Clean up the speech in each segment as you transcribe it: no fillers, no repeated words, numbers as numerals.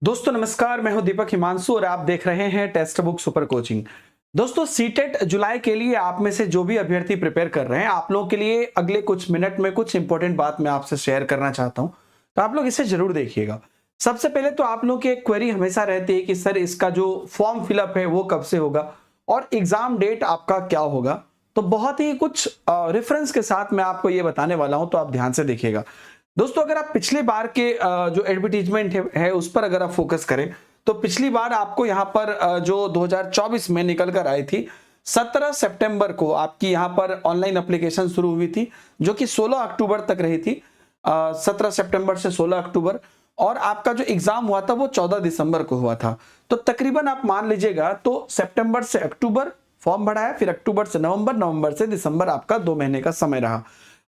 दोस्तों नमस्कार, मैं हूं दीपक हिमांशु और आप देख रहे हैं टेक्स्ट बुक सुपर कोचिंग। दोस्तों सीटेट जुलाई के लिए आप में से जो भी अभ्यर्थी प्रिपेयर कर रहे हैं, आप लोगों के लिए अगले कुछ मिनट में कुछ इंपॉर्टेंट बात मैं आपसे शेयर करना चाहता हूं, तो आप लोग इसे जरूर देखिएगा। सबसे पहले तो आप लोगों की एक क्वेरी हमेशा रहती है कि सर इसका जो फॉर्म फिलअप है वो कब से होगा और एग्जाम डेट आपका क्या होगा। तो बहुत ही कुछ रेफरेंस के साथ मैं आपको ये बताने वाला हूं, तो आप ध्यान से देखिएगा। दोस्तों अगर आप पिछले बार के जो एडवर्टीजमेंट है उस पर अगर आप फोकस करें, तो पिछली बार आपको यहाँ पर जो 2024 में निकल कर आई थी, 17 सितंबर को आपकी यहाँ पर ऑनलाइन एप्लीकेशन शुरू हुई थी, जो कि 16 अक्टूबर तक रही थी। 17 सितंबर से 16 अक्टूबर, और आपका जो एग्जाम हुआ था वो 14 दिसंबर को हुआ था। तो तकरीबन आप मान लीजिएगा तो सितंबर से अक्टूबर फॉर्म भरा है, फिर अक्टूबर से नवंबर, नवंबर से दिसंबर आपका 2 महीने का समय रहा।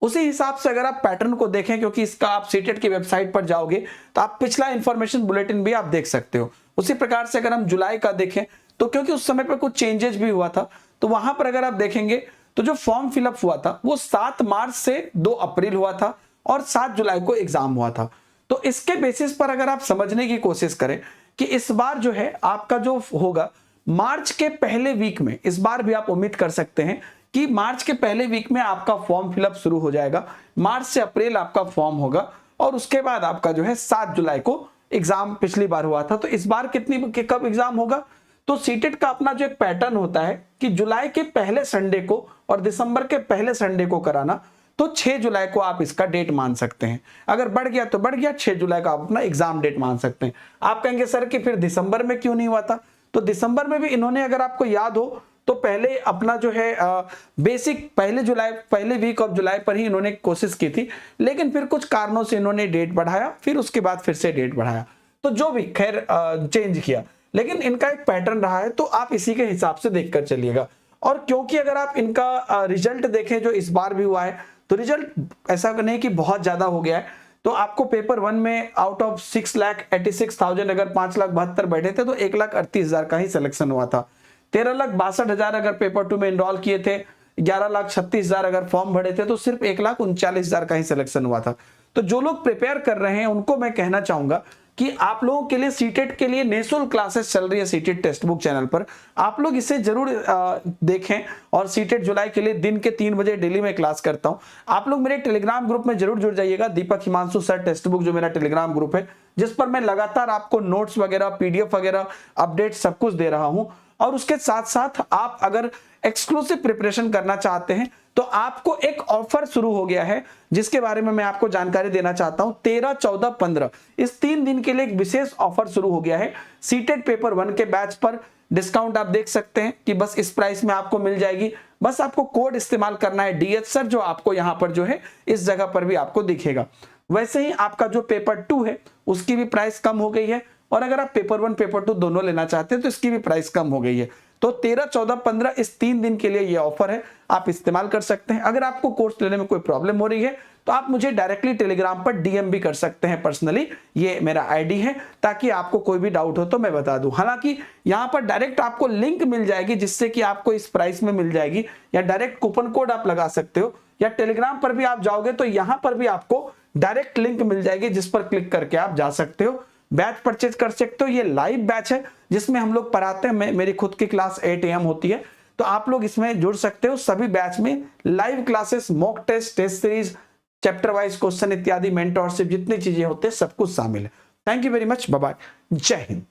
उसी हिसाब से अगर आप पैटर्न को देखें, क्योंकि इसका आप सीटेट की वेबसाइट पर जाओगे तो आप पिछला इंफॉर्मेशन बुलेटिन भी आप देख सकते हो। उसी प्रकार से अगर हम जुलाई का देखें, तो क्योंकि उस समय पर कुछ चेंजेस भी हुआ था, तो वहां पर अगर आप देखेंगे तो जो फॉर्म फिलअप हुआ था वो 7 मार्च से 2 अप्रैल हुआ था और 7 जुलाई को एग्जाम हुआ था। तो इसके बेसिस पर अगर आप समझने की कोशिश करें कि इस बार जो है आपका जो होगा मार्च के पहले वीक में, इस बार भी आप उम्मीद कर सकते हैं कि मार्च के पहले वीक में आपका फॉर्म फिलअप शुरू हो जाएगा। मार्च से अप्रैल आपका फॉर्म होगा और उसके बाद आपका जो है 7 जुलाई को एग्जाम पिछली बार हुआ था। तो इस बार कब एग्जाम होगा, तो सीटेट का अपना जो एक पैटर्न होता है कि जुलाई के पहले संडे को और दिसंबर के पहले संडे को कराना, तो 6 जुलाई को आप इसका डेट मान सकते हैं। अगर बढ़ गया तो बढ़ गया, 6 जुलाई का आप अपना एग्जाम डेट मान सकते हैं। आप कहेंगे सर कि फिर दिसंबर में क्यों नहीं हुआ था, तो दिसंबर में भी इन्होंने, अगर आपको याद हो तो पहले अपना जो है बेसिक पहले वीक ऑफ जुलाई पर ही इन्होंने कोशिश की थी, लेकिन फिर कुछ कारणों से इन्होंने डेट बढ़ाया, फिर उसके बाद फिर से डेट बढ़ाया, तो जो भी खैर चेंज किया, लेकिन इनका एक पैटर्न रहा है, तो आप इसी के हिसाब से देखकर चलिएगा। और क्योंकि अगर आप इनका रिजल्ट देखें जो इस बार भी हुआ है, तो रिजल्ट ऐसा नहीं कि बहुत ज्यादा हो गया है। तो आपको पेपर 1 में आउट ऑफ 6,86,000 अगर 5,72,000 बैठे थे तो 1,38,000 का ही सिलेक्शन हुआ था। 13,62,000 अगर पेपर 2 में एनरोल किए थे, 11,36,000 अगर फॉर्म भरे थे, तो सिर्फ 1,39,000 का ही सिलेक्शन हुआ था। तो जो लोग प्रिपेयर कर रहे हैं उनको मैं कहना चाहूंगा कि आप लोगों के लिए सीटेट के लिए निःशुल्क क्लासेस चल रही है सीटेट टेक्स्ट बुक चैनल पर, आप लोग इसे जरूर देखें। और सीटेट जुलाई के लिए दिन के 3 बजे डेली में क्लास करता हूं। आप लोग मेरे टेलीग्राम ग्रुप में जरूर जुड़ जाइएगा, दीपक हिमांशु सर टेक्स्ट बुक जो मेरा टेलीग्राम ग्रुप है, जिस पर मैं लगातार आपको नोट्स वगैरह, पीडीएफ वगैरह, अपडेट सब कुछ दे रहा हूं। और उसके साथ साथ आप अगर एक्सक्लूसिव प्रिपरेशन करना चाहते हैं तो आपको एक ऑफर शुरू हो गया है, जिसके बारे में मैं आपको जानकारी देना चाहता हूं। 13, 14, 15 इस 3 दिन के लिए एक विशेष ऑफर शुरू हो गया है। सीटेट पेपर 1 के बैच पर डिस्काउंट आप देख सकते हैं कि बस इस प्राइस में आपको मिल जाएगी। बस आपको कोड इस्तेमाल करना है डीएच सर, जो आपको यहां पर जो है इस जगह पर भी आपको दिखेगा। वैसे ही आपका जो पेपर 2 है उसकी भी प्राइस कम हो गई है, और अगर आप पेपर 1 पेपर 2 दोनों लेना चाहते हैं तो इसकी भी प्राइस कम हो गई है। तो 13, 14, 15 इस 3 दिन के लिए ये ऑफर है, आप इस्तेमाल कर सकते हैं। अगर आपको कोर्स लेने में कोई प्रॉब्लम हो रही है तो आप मुझे डायरेक्टली टेलीग्राम पर डीएम भी कर सकते हैं पर्सनली, ये मेरा आईडी है, ताकि आपको कोई भी डाउट हो तो मैं बता दूं। हालांकि यहां पर डायरेक्ट आपको लिंक मिल जाएगी जिससे कि आपको इस प्राइस में मिल जाएगी, या डायरेक्ट कूपन कोड आप लगा सकते हो, या टेलीग्राम पर भी आप जाओगे तो यहां पर भी आपको डायरेक्ट लिंक मिल जाएगी जिस पर क्लिक करके आप जा सकते हो, बैच परचेज कर सकते हो। ये लाइव बैच है जिसमें हम लोग पढ़ाते हैं, मेरी खुद की क्लास 8 AM होती है, तो आप लोग इसमें जुड़ सकते हो। सभी बैच में live classes, mock test, test series, chapter wise question इत्यादि, मेंटरशिप, जितनी चीजें होते हैं सब कुछ शामिल है। Thank you very much, bye bye, जय हिंद।